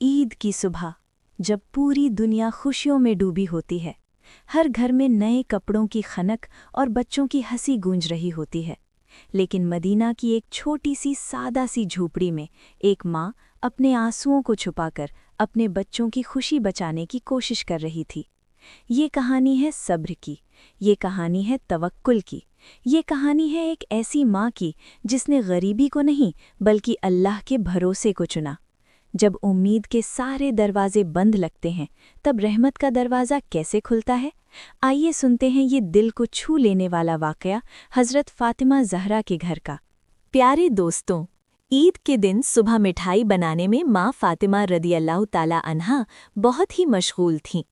ईद की सुबह, जब पूरी दुनिया खुशियों में डूबी होती है, हर घर में नए कपड़ों की खनक और बच्चों की हंसी गूंज रही होती है। लेकिन मदीना की एक छोटी सी सादा सी झोपड़ी में एक माँ अपने आंसुओं को छुपाकर अपने बच्चों की खुशी बचाने की कोशिश कर रही थी। ये कहानी है सब्र की, ये कहानी है तवक्कुल की, ये कहानी है एक ऐसी माँ की जिसने गरीबी को नहीं बल्कि अल्लाह के भरोसे को चुना। जब उम्मीद के सारे दरवाजे बंद लगते हैं, तब रहमत का दरवाज़ा कैसे खुलता है? आइए सुनते हैं ये दिल को छू लेने वाला वाक़या हज़रत फ़ातिमा ज़हरा के घर का। प्यारे दोस्तों, ईद के दिन सुबह मिठाई बनाने में माँ फ़ातिमा रदियल्लाहु ताला अन्हा बहुत ही मशगूल थीं।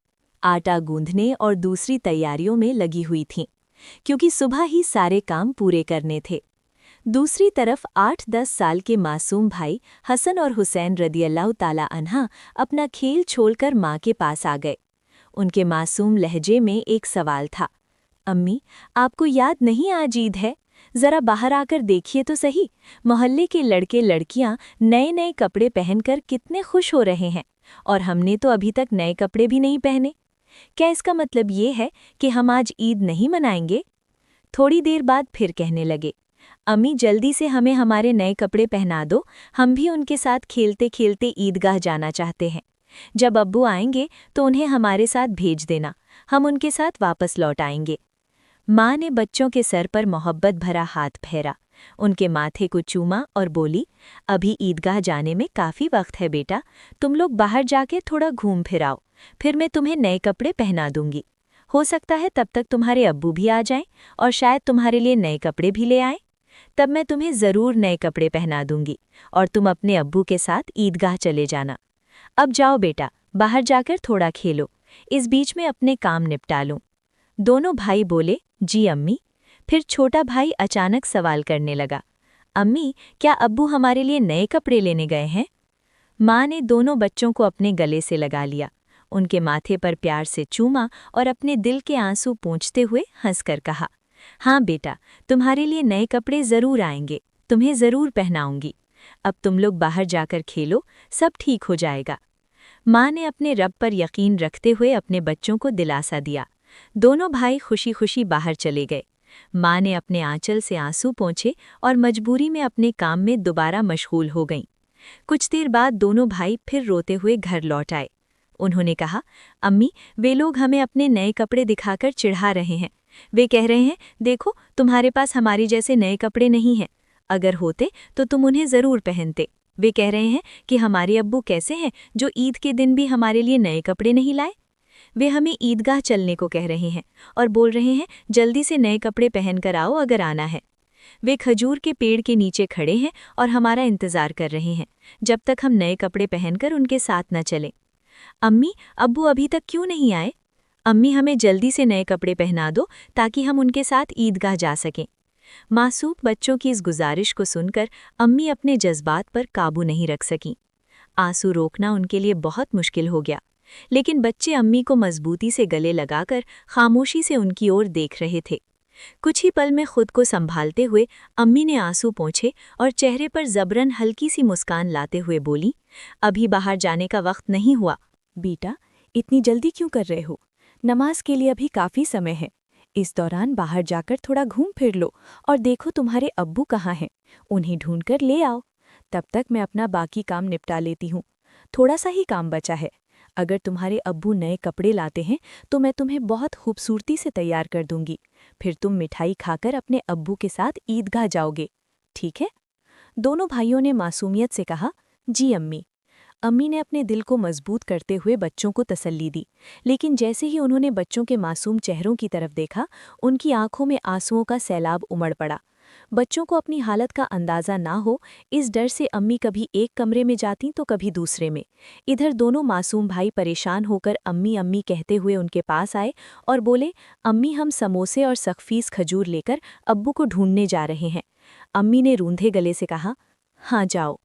आटा गूंधने और दूसरी तैयारियों में लगी हुई थीं, क्योंकि सुबह ही सारे काम पूरे करने थे। दूसरी तरफ 8-10 साल के मासूम भाई हसन और हुसैन रदियल्लाहु ताला अन्हा अपना खेल छोड़कर माँ के पास आ गए। उनके मासूम लहजे में एक सवाल था, अम्मी, आपको याद नहीं आज ईद है? ज़रा बाहर आकर देखिए तो सही, मोहल्ले के लड़के लड़कियां नए नए कपड़े पहनकर कितने खुश हो रहे हैं, और हमने तो अभी तक नए कपड़े भी नहीं पहने। क्या इसका मतलब ये है कि हम आज ईद नहीं मनाएंगे? थोड़ी देर बाद फिर कहने लगे, अम्मी, जल्दी से हमें हमारे नए कपड़े पहना दो, हम भी उनके साथ खेलते खेलते ईदगाह जाना चाहते हैं। जब अब्बू आएंगे तो उन्हें हमारे साथ भेज देना, हम उनके साथ वापस लौट आएंगे। माँ ने बच्चों के सर पर मोहब्बत भरा हाथ फेरा, उनके माथे को चूमा और बोली, अभी ईदगाह जाने में काफ़ी वक्त है बेटा, तुम लोग बाहर जाके थोड़ा घूम फिर आओ, फिर मैं तुम्हें नए कपड़े पहना दूंगी। हो सकता है तब तक तुम्हारे अब्बू भी आ जाएं और शायद तुम्हारे लिए नए कपड़े भी ले आएं। तब मैं तुम्हें ज़रूर नए कपड़े पहना दूंगी और तुम अपने अब्बू के साथ ईदगाह चले जाना। अब जाओ बेटा, बाहर जाकर थोड़ा खेलो, इस बीच में अपने काम निपटा लूं। दोनों भाई बोले, जी अम्मी। फिर छोटा भाई अचानक सवाल करने लगा, अम्मी, क्या अब्बू हमारे लिए नए कपड़े लेने गए हैं? माँ ने दोनों बच्चों को अपने गले से लगा लिया, उनके माथे पर प्यार से चूमा और अपने दिल के आंसू पोंछते हुए हंसकर कहा, हाँ बेटा, तुम्हारे लिए नए कपड़े ज़रूर आएंगे, तुम्हें ज़रूर पहनाऊंगी। अब तुम लोग बाहर जाकर खेलो, सब ठीक हो जाएगा। माँ ने अपने रब पर यकीन रखते हुए अपने बच्चों को दिलासा दिया। दोनों भाई खुशी खुशी बाहर चले गए। माँ ने अपने आंचल से आंसू पोंछे और मजबूरी में अपने काम में दोबारा मशगूल हो गईं। कुछ देर बाद दोनों भाई फिर रोते हुए घर लौट आए। उन्होंने कहा, अम्मी, वे लोग हमें अपने नए कपड़े दिखाकर चिढ़ा रहे हैं। वे कह रहे हैं, देखो, तुम्हारे पास हमारी जैसे नए कपड़े नहीं हैं, अगर होते तो तुम उन्हें ज़रूर पहनते। वे कह रहे हैं कि हमारे अब्बू कैसे हैं जो ईद के दिन भी हमारे लिए नए कपड़े नहीं लाए। वे हमें ईदगाह चलने को कह रहे हैं और बोल रहे हैं, जल्दी से नए कपड़े पहनकर आओ अगर आना है। वे खजूर के पेड़ के नीचे खड़े हैं और हमारा इंतज़ार कर रहे हैं, जब तक हम नए कपड़े पहनकर उनके साथ न चलें। अम्मी, अब्बू अभी तक क्यों नहीं आए? अम्मी, हमें जल्दी से नए कपड़े पहना दो ताकि हम उनके साथ ईदगाह जा सकें। मासूम बच्चों की इस गुजारिश को सुनकर अम्मी अपने जज्बात पर काबू नहीं रख सकीं। आंसू रोकना उनके लिए बहुत मुश्किल हो गया, लेकिन बच्चे अम्मी को मजबूती से गले लगाकर खामोशी से उनकी ओर देख रहे थे। कुछ ही पल में खुद को संभालते हुए अम्मी ने आंसू पोंछे और चेहरे पर जबरन हल्की सी मुस्कान लाते हुए बोली, अभी बाहर जाने का वक्त नहीं हुआ। बेटा, इतनी जल्दी क्यों कर रहे हो? नमाज के लिए अभी काफ़ी समय है। इस दौरान बाहर जाकर थोड़ा घूम फिर लो और देखो तुम्हारे अब्बू कहाँ हैं, उन्हें ढूंढकर ले आओ। तब तक मैं अपना बाकी काम निपटा लेती हूँ। थोड़ा सा ही काम बचा है। अगर तुम्हारे अब्बू नए कपड़े लाते हैं तो मैं तुम्हें बहुत खूबसूरती से तैयार कर दूंगी। फिर तुम मिठाई खाकर अपने अब्बू के साथ ईदगाह जाओगे, ठीक है? दोनों भाइयों ने मासूमियत से कहा, जी अम्मी। अम्मी ने अपने दिल को मजबूत करते हुए बच्चों को तसल्ली दी, लेकिन जैसे ही उन्होंने बच्चों के मासूम चेहरों की तरफ देखा, उनकी आंखों में आंसुओं का सैलाब उमड़ पड़ा। बच्चों को अपनी हालत का अंदाज़ा ना हो, इस डर से अम्मी कभी एक कमरे में जाती तो कभी दूसरे में। इधर दोनों मासूम भाई परेशान होकर अम्मी अम्मी कहते हुए उनके पास आए और बोले, अम्मी, हम समोसे और सख्फीस खजूर लेकर अब्बू को ढूंढने जा रहे हैं। अम्मी ने रूंधे गले से कहा, हाँ जाओ।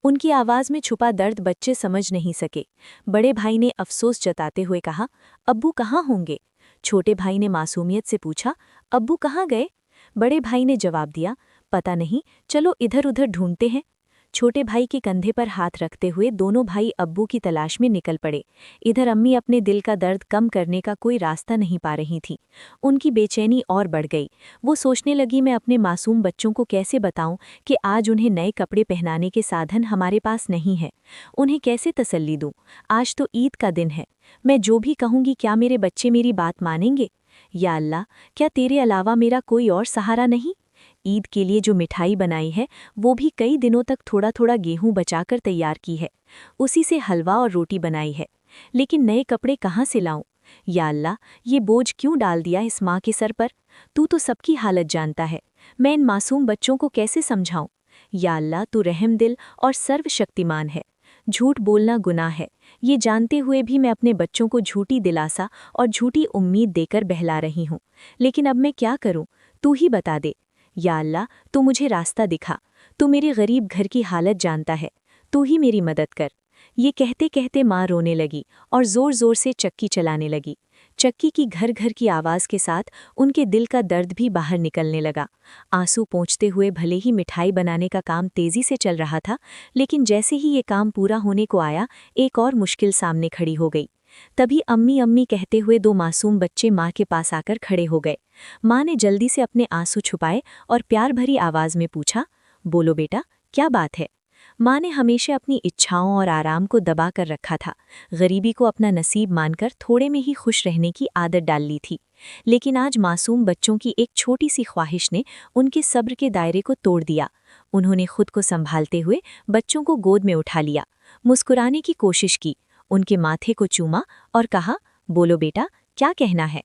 उनकी आवाज़ में छुपा दर्द बच्चे समझ नहीं सके। बड़े भाई ने अफसोस जताते हुए कहा, अब्बू कहाँ होंगे? छोटे भाई ने मासूमियत से पूछा, अब्बू कहाँ गए? बड़े भाई ने जवाब दिया, पता नहीं, चलो इधर उधर ढूंढते हैं। छोटे भाई के कंधे पर हाथ रखते हुए दोनों भाई अब्बू की तलाश में निकल पड़े। इधर अम्मी अपने दिल का दर्द कम करने का कोई रास्ता नहीं पा रही थी। उनकी बेचैनी और बढ़ गई। वो सोचने लगी, मैं अपने मासूम बच्चों को कैसे बताऊं कि आज उन्हें नए कपड़े पहनाने के साधन हमारे पास नहीं है। उन्हें कैसे तसल्ली दूं? आज तो ईद का दिन है। मैं जो भी कहूंगी क्या मेरे बच्चे मेरी बात मानेंगे? या अल्लाह, क्या तेरे अलावा मेरा कोई और सहारा नहीं? ईद के लिए जो मिठाई बनाई है वो भी कई दिनों तक थोड़ा थोड़ा गेहूं बचाकर तैयार की है। उसी से हलवा और रोटी बनाई है। लेकिन नए कपड़े कहाँ से लाऊं? या अल्लाह, ये बोझ क्यों डाल दिया इस माँ के सर पर? तू तो सबकी हालत जानता है। मैं इन मासूम बच्चों को कैसे समझाऊं? या अल्लाह, तू रहम दिल और सर्वशक्तिमान है। झूठ बोलना गुनाह है। ये जानते हुए भी मैं अपने बच्चों को झूठी दिलासा और झूठी उम्मीद देकर बहला रही हूँ। लेकिन अब मैं क्या करूँ? तू ही बता दे। या अल्लाह, तू मुझे रास्ता दिखा। तू मेरे गरीब घर की हालत जानता है। तू ही मेरी मदद कर। ये कहते कहते माँ रोने लगी और जोर जोर से चक्की चलाने लगी। चक्की की घर घर की आवाज़ के साथ उनके दिल का दर्द भी बाहर निकलने लगा। आंसू पोंछते हुए भले ही मिठाई बनाने का काम तेज़ी से चल रहा था, लेकिन जैसे ही ये काम पूरा होने को आया, एक और मुश्किल सामने खड़ी हो गई। तभी अम्मी अम्मी कहते हुए दो मासूम बच्चे माँ के पास आकर खड़े हो गए। माँ ने जल्दी से अपने आंसू छुपाए और प्यार भरी आवाज़ में पूछा, बोलो बेटा, क्या बात है? माँ ने हमेशा अपनी इच्छाओं और आराम को दबा कर रखा था। गरीबी को अपना नसीब मानकर थोड़े में ही खुश रहने की आदत डाल ली थी। लेकिन आज मासूम बच्चों की एक छोटी सी ख्वाहिश ने उनके सब्र के दायरे को तोड़ दिया। उन्होंने खुद को संभालते हुए बच्चों को गोद में उठा लिया, मुस्कुराने की कोशिश की, उनके माथे को चूमा और कहा, बोलो बेटा, क्या कहना है?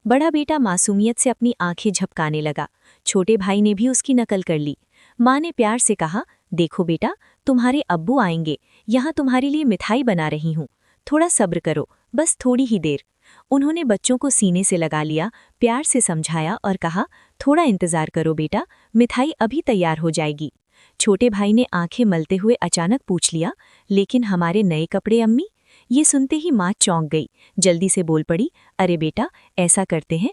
बड़ा बेटा मासूमियत से अपनी आंखें झपकाने लगा। छोटे भाई ने भी उसकी नकल कर ली। माँ ने प्यार से कहा, देखो बेटा, तुम्हारे अब्बू आएंगे, यहाँ तुम्हारे लिए मिठाई बना रही हूँ। थोड़ा सब्र करो, बस थोड़ी ही देर। उन्होंने बच्चों को सीने से लगा लिया, प्यार से समझाया और कहा, थोड़ा इंतजार करो बेटा, मिठाई अभी तैयार हो जाएगी। छोटे भाई ने आंखें मलते हुए अचानक पूछ लिया, लेकिन हमारे नए कपड़े अम्मी? ये सुनते ही माँ चौंक गई, जल्दी से बोल पड़ी, अरे बेटा, ऐसा करते हैं,